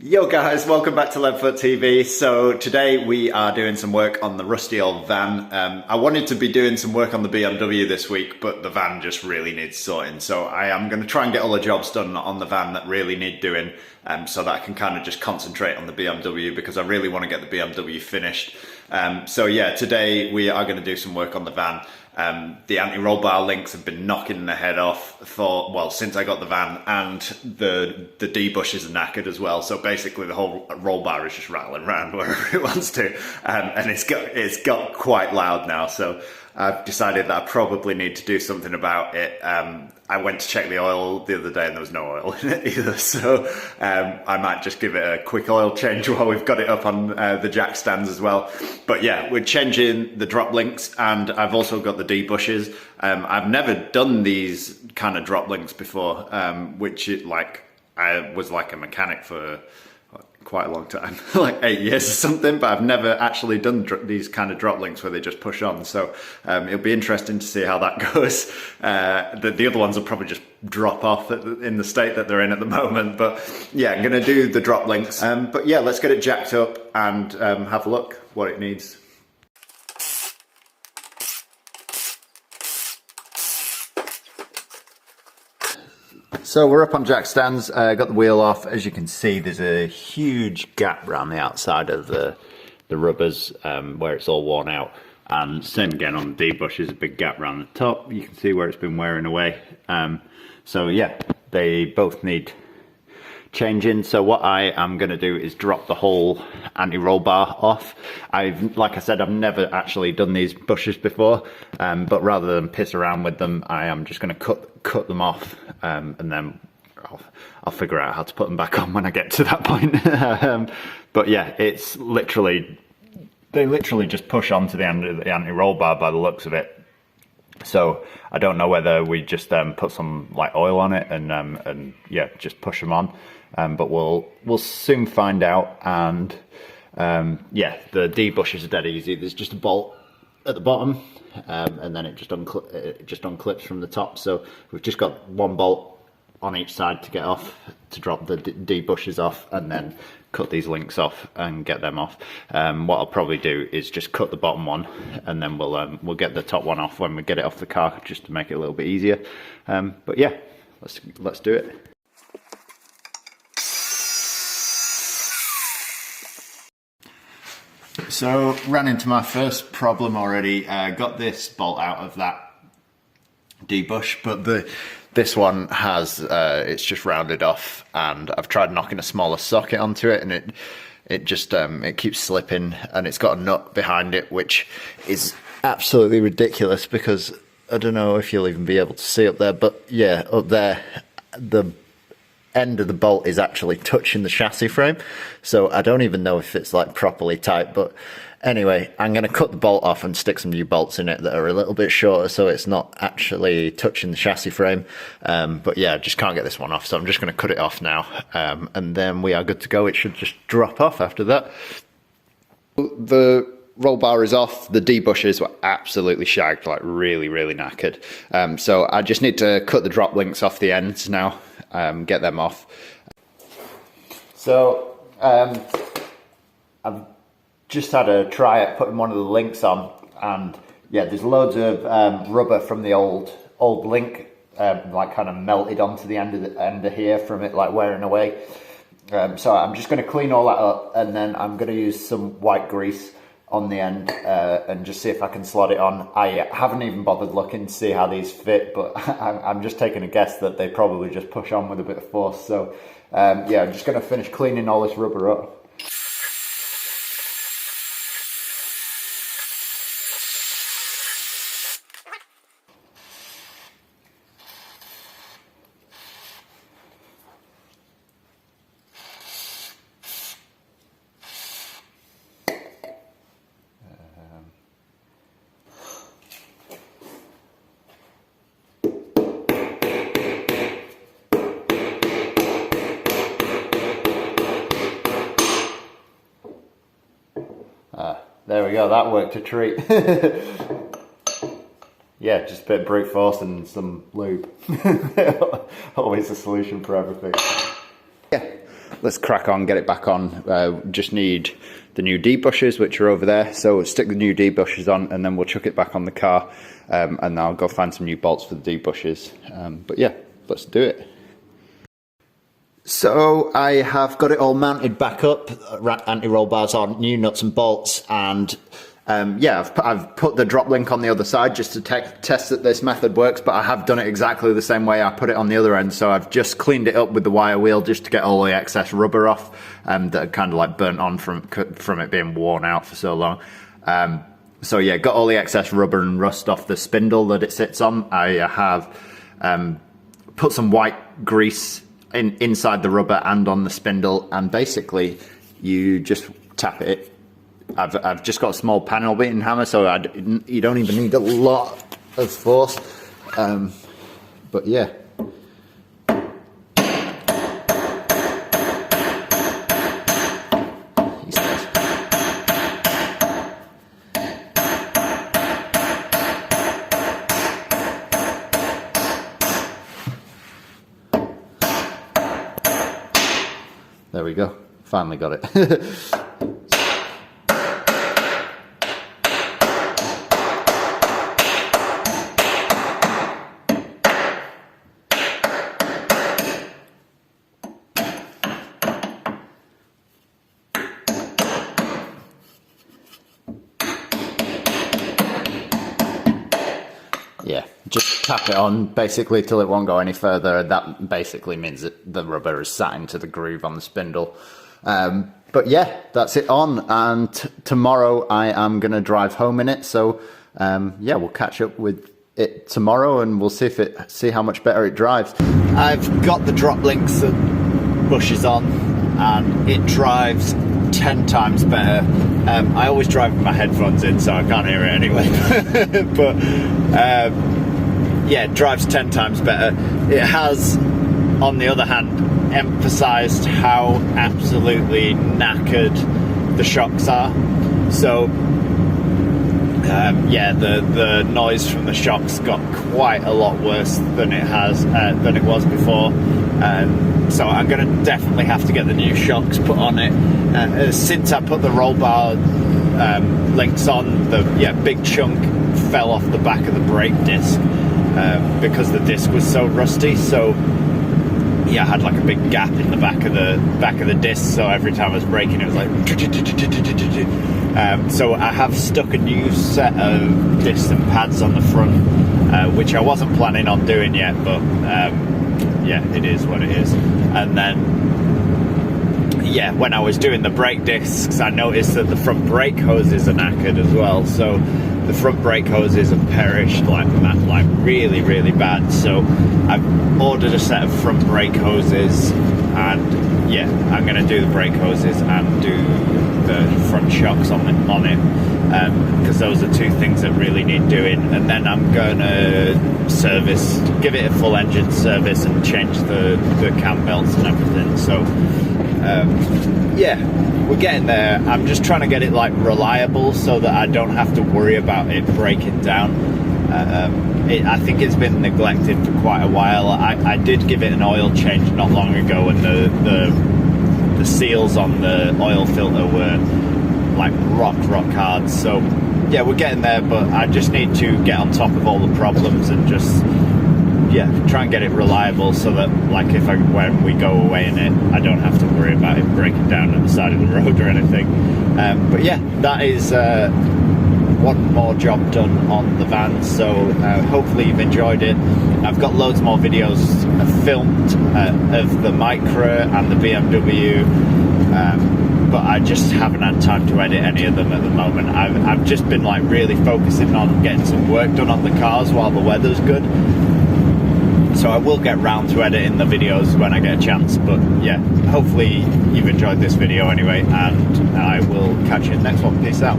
Yo guys, welcome back to LeadFoot TV. So today we are doing some work on the rusty old van. I wanted to be doing some work on the BMW this week, but the van just really needs sorting. So I am going to try and get all the jobs done on the van that really need doing, so that I can kind of just concentrate on the BMW because I really want to get the BMW finished. So yeah, today we are going to do some work on the van. The anti-roll bar links have been knocking their head off since I got the van, and the D bushes are knackered as well. So basically the whole roll bar is just rattling around wherever it wants to, and it's got quite loud now. So I've decided that I probably need to do something about it. I went to check the oil the other day and there was no oil in it either, so I might just give it a quick oil change while we've got it up on the jack stands as well. But yeah, we're changing the drop links, and I've also got the D bushes. I've never done these kind of drop links before, I was like a mechanic for quite a long time, like 8 years or something, but I've never actually done these kind of drop links where they just push on. So it'll be interesting to see how that goes. The other ones will probably just drop off in the state that they're in at the moment. But yeah, I'm going to do the drop links. But yeah, let's get it jacked up and have a look what it needs. So we're up on jack stands, got the wheel off. As you can see, there's a huge gap around the outside of the rubbers where it's all worn out. And same again on the D bush, there's a big gap around the top. You can see where it's been wearing away. So yeah, they both need changing. So what I am going to do is drop the whole anti-roll bar off. Like I said, I've never actually done these bushes before, but rather than piss around with them, I am just going to cut them off, and then I'll figure out how to put them back on when I get to that point. But yeah, it's they literally just push onto the end of the anti-roll bar by the looks of it. So I don't know whether we just put some like oil on it and yeah, just push them on. But we'll soon find out. And yeah, the D bushes are dead easy. There's just a bolt at the bottom, and then it just unclips from the top. So we've just got one bolt on each side to get off, to drop the D bushes off, and then cut these links off and get them off. What I'll probably do is just cut the bottom one, and then we'll get the top one off when we get it off the car, just to make it a little bit easier. But yeah, let's do it. So ran into my first problem already. Got this bolt out of that D bush, but this one has it's just rounded off, and I've tried knocking a smaller socket onto it, and it keeps slipping, and it's got a nut behind it, which is absolutely ridiculous because I don't know if you'll even be able to see up there, but yeah, up there the end of the bolt is actually touching the chassis frame, so I don't even know if it's like properly tight. But anyway, I'm going to cut the bolt off and stick some new bolts in it that are a little bit shorter, so it's not actually touching the chassis frame. But yeah, I just can't get this one off, so I'm just going to cut it off now, and then we are good to go. It should just drop off after that. The roll bar is off. The D bushes were absolutely shagged, like really knackered. So I just need to cut the drop links off the ends now, get them off. So I've just had a try at putting one of the links on, and yeah, there's loads of rubber from the old link, like kind of melted onto the end of here from it like wearing away. So I'm just going to clean all that up, and then I'm going to use some white grease on the end and just see if I can slot it on. I haven't even bothered looking to see how these fit, but I'm just taking a guess that they probably just push on with a bit of force. So yeah, I'm just going to finish cleaning all this rubber up. There we go, that worked a treat. Yeah, just a bit of brute force and some lube. Always a solution for everything. Yeah, let's crack on, get it back on. Just need the new D-bushers, which are over there. So we'll stick the new D-bushers on, and then we'll chuck it back on the car, and I'll go find some new bolts for the D-bushers. But yeah, let's do it. So I have got it all mounted back up, anti-roll bars on, new nuts and bolts, and yeah, I've put the drop link on the other side just to test that this method works, but I have done it exactly the same way I put it on the other end. So I've just cleaned it up with the wire wheel just to get all the excess rubber off that kind of like burnt on from it being worn out for so long. So yeah, got all the excess rubber and rust off the spindle that it sits on. I have put some white grease inside the rubber and on the spindle, and basically you just tap it. I've just got a small panel beating hammer, so you don't even need a lot of force, but yeah. There we go, finally got it. Yeah, just tap it on basically till it won't go any further. That basically means that the rubber is sat into the groove on the spindle. But yeah, that's it on, and tomorrow I am going to drive home in it. So yeah, we'll catch up with it tomorrow and we'll see how much better it drives. I've got the drop links and bushes on, and it drives 10 times better. I always drive with my headphones in, so I can't hear it anyway. But yeah, it drives 10 times better. It has, on the other hand, emphasized how absolutely knackered the shocks are. So yeah, the noise from the shocks got quite a lot worse than it was before. So I'm going to definitely have to get the new shocks put on it. Since I put the roll bar links on, the big chunk fell off the back of the brake disc because the disc was so rusty. So yeah, I had like a big gap in the back of the disc. So every time I was braking, it was like. So I have stuck a new set of discs and pads on the front, which I wasn't planning on doing yet, but yeah, it is what it is. And then yeah, when I was doing the brake discs, I noticed that the front brake hoses are knackered as well. So the front brake hoses have perished like really, really bad. So I've ordered a set of front brake hoses, and yeah, I'm going to do the brake hoses and do the front shocks on it, because those are two things that really need doing. And then I'm going to give it a full engine service and change the cam belts and everything. So yeah, we're getting there. I'm just trying to get it like reliable so that I don't have to worry about it breaking down. I think it's been neglected for quite a while. I did give it an oil change not long ago, and the seals on the oil filter were like rock hard. So yeah, we're getting there, but I just need to get on top of all the problems and just try and get it reliable so that like when we go away in it, I don't have to worry about it breaking down at the side of the road or anything. But yeah, that is one more job done on the van. So hopefully you've enjoyed it. I've got loads more videos filmed of the Micra and the BMW, but I just haven't had time to edit any of them at the moment. I've just been like really focusing on getting some work done on the cars while the weather's good. So I will get round to editing the videos when I get a chance. But yeah, hopefully you've enjoyed this video anyway, and I will catch you in the next one. Peace out.